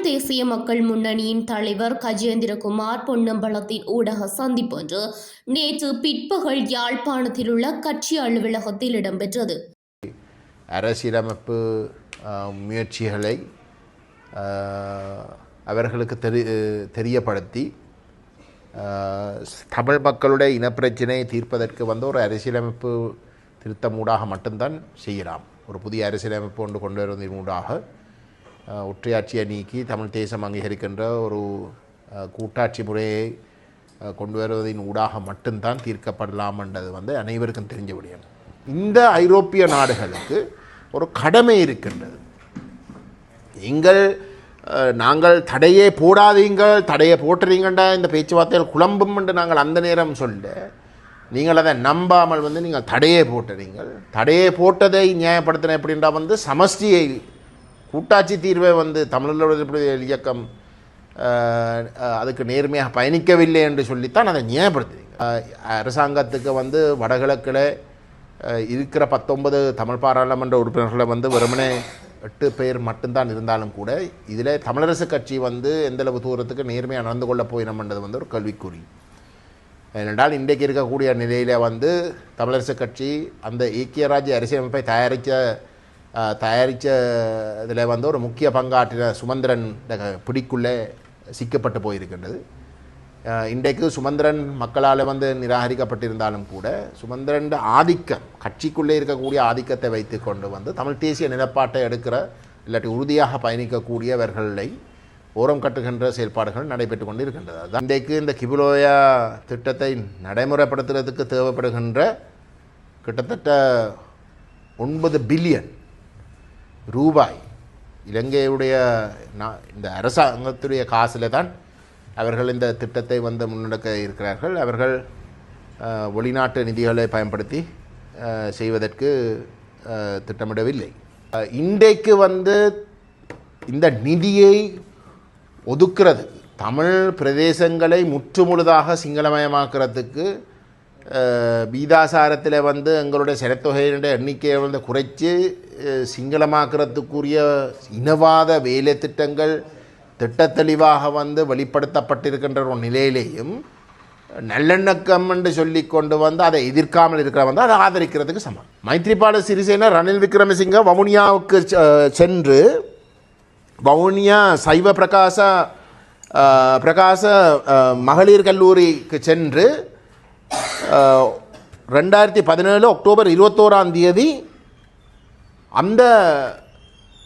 தேசிய மக்கள் முன்னணியின் தலைவர் கஜேந்திரகுமார் பொன்னம்பலத்தின் ஊடக சந்திப்பொன்று நேற்று பிற்பகல் யாழ்ப்பாணத்தில் உள்ள கட்சி அலுவலகத்தில் இடம்பெற்றது. அரசியலமைப்பு முயற்சிகளை அவர்களுக்கு தெரியப்படுத்தி தமிழ் மக்களுடைய இனப்பிரச்சினையை தீர்ப்பதற்கு ஒரு அரசியலமைப்பு திருத்தம் ஊடாக மட்டும்தான் செய்யலாம். ஒரு புதிய அரசியலமைப்பு கொண்டு வருவதன் ஊடாக ஒற்றையாட்சியை நீக்கி தமிழ் தேசம் அங்கீகரிக்கின்ற ஒரு கூட்டாட்சி முறையை கொண்டு வருவதன் ஊடாக மட்டும்தான் தீர்க்கப்படலாம் என்றது அனைவருக்கும் தெரிஞ்ச விடயம். இந்த ஐரோப்பிய நாடுகளுக்கு ஒரு கடமை இருக்கின்றது. நாங்கள் தடையே போடாதீங்கள், தடையை போட்டுறீங்கண்டா இந்த பேச்சுவார்த்தைகள் குழம்பும் என்று நாங்கள் அந்த நேரம் சொல்ல, நீங்கள் அதை நம்பாமல் நீங்கள் தடையே போட்டுறீங்கள். தடையே போட்டதை நியாயப்படுத்தின எப்படின்றா சமஷ்டியை கூட்டாட்சி தீர்வை தமிழர்களுடைய இயக்கம் அதுக்கு நேர்மையாக பயணிக்கவில்லை என்று சொல்லித்தான் அதை நியாயப்படுத்துறீங்க. அரசாங்கத்துக்கு வடகிழக்கில் இருக்கிற 19 தமிழ் பாராளுமன்ற உறுப்பினர்களை வெறுமனே 8 பேர் மட்டும்தான் இருந்தாலும் கூட இதில் தமிழரசு கட்சி எந்தளவு தூரத்துக்கு நேர்மையாக நடந்து கொள்ள போயினோம்ன்றது ஒரு கேள்விக்குறி. ஏனென்றால் இன்றைக்கு இருக்கக்கூடிய நிலையில் தமிழரசு கட்சி அந்த ஐக்கிய ராஜ்ய அரசியலமைப்பை தயாரித்த இதில் ஒரு முக்கிய பங்காற்றின சுமந்திரன் பிடிக்குள்ளே சிக்கப்பட்டு போயிருக்கின்றது. இன்றைக்கு சுமந்திரன் மக்களால் நிராகரிக்கப்பட்டிருந்தாலும் கூட சுமந்திரன் ஆதிக்கம், கட்சிக்குள்ளே இருக்கக்கூடிய ஆதிக்கத்தை வைத்து கொண்டு தமிழ் தேசிய நிலப்பாட்டை எடுக்கிற இல்லாட்டி உறுதியாக பயணிக்கக்கூடியவர்களை ஓரம் கட்டுகின்ற செயல்பாடுகள் நடைபெற்று கொண்டு இருக்கின்றது. அதுதான் இன்றைக்கு இந்த கிபுலோயா திட்டத்தை நடைமுறைப்படுத்துறதுக்கு தேவைப்படுகின்ற கிட்டத்தட்ட 9 பில்லியன் ரூபாய் இலங்கையுடைய இந்த அரசாங்கத்துடைய காசில் தான் அவர்கள் இந்த திட்டத்தை முன்னெடுக்க இருக்கிறார்கள். அவர்கள் வெளிநாட்டு நிதிகளை பயன்படுத்தி செய்வதற்கு திட்டமிடவில்லை. இன்றைக்கு இந்த நிதியை ஒதுக்கிறது தமிழ் பிரதேசங்களை முற்றுமுழுதாக சிங்களமயமாக்குறதுக்கு வீதாசாரத்தில் எங்களுடைய சனத்தொகையினுடைய எண்ணிக்கையை குறைச்சி சிங்களமாக்குறதுக்குரிய இனவாத வேலை திட்டங்கள் திட்டத்தெளிவாக வெளிப்படுத்தப்பட்டிருக்கின்ற ஒரு நிலையிலேயும் நல்லெண்ணக்கம் என்று சொல்லி கொண்டு அதை எதிர்க்காமல் இருக்கிற அதை ஆதரிக்கிறதுக்கு சமம். மைத்ரிபால சிறிசேன ரணில் விக்ரமசிங்க வவுனியாவுக்கு சென்று வவுனியா சைவ பிரகாச மகளிர் கல்லூரிக்கு சென்று 2017 அக்டோபர் 21 அந்த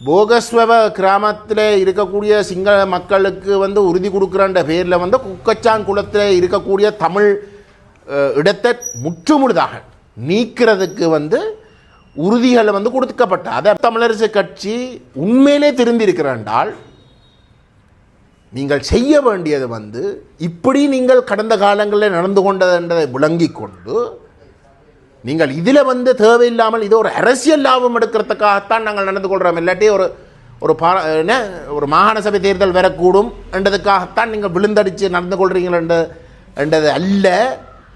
போகஸ்வவ கிராமத்தில் இருக்கக்கூடிய சிங்கள மக்களுக்கு உறுதி கொடுக்குறன்ற பேரில் குக்கச்சான் குளத்தில் இருக்கக்கூடிய தமிழ் இடத்தை முற்றுமுழுதாக நீக்கிறதுக்கு உறுதிகள் கொடுக்கப்பட்ட அதை தமிழரசு கட்சி உண்மையிலே திருந்திருக்கிறாண்டால் நீங்கள் செய்ய வேண்டியது இப்படி நீங்கள் கடந்த காலங்களில் நடந்து கொண்டது என்றதை விளங்கி கொண்டு நீங்கள் இதில் தேவையில்லாமல் இது ஒரு அரசியல் லாபம் எடுக்கிறதுக்காகத்தான் நாங்கள் நடந்து கொள்கிறோம், இல்லாட்டி ஒரு மாகாண சபை தேர்தல் வரக்கூடும் என்றதுக்காகத்தான் நீங்கள் விழுந்தடித்து நடந்து கொள்கிறீங்கள் என்றது அல்ல.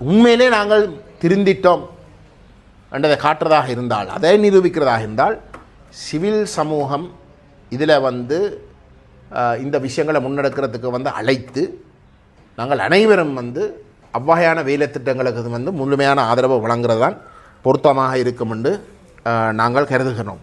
உண்மையிலே நாங்கள் திருந்திட்டோம் என்றதை காட்டுறதாக இருந்தால், அதை நிரூபிக்கிறதாக இருந்தால் சிவில் சமூகம் இதில் இந்த விஷயங்களை முன்னெடுக்கிறதுக்கு அழைத்து நாங்கள் அனைவரும் அவ்வகையான வேலை திட்டங்களுக்கு முழுமையான ஆதரவு வழங்குறது தான் பொருத்தமாக இருக்கும் என்று நாங்கள் கருதுகிறோம்.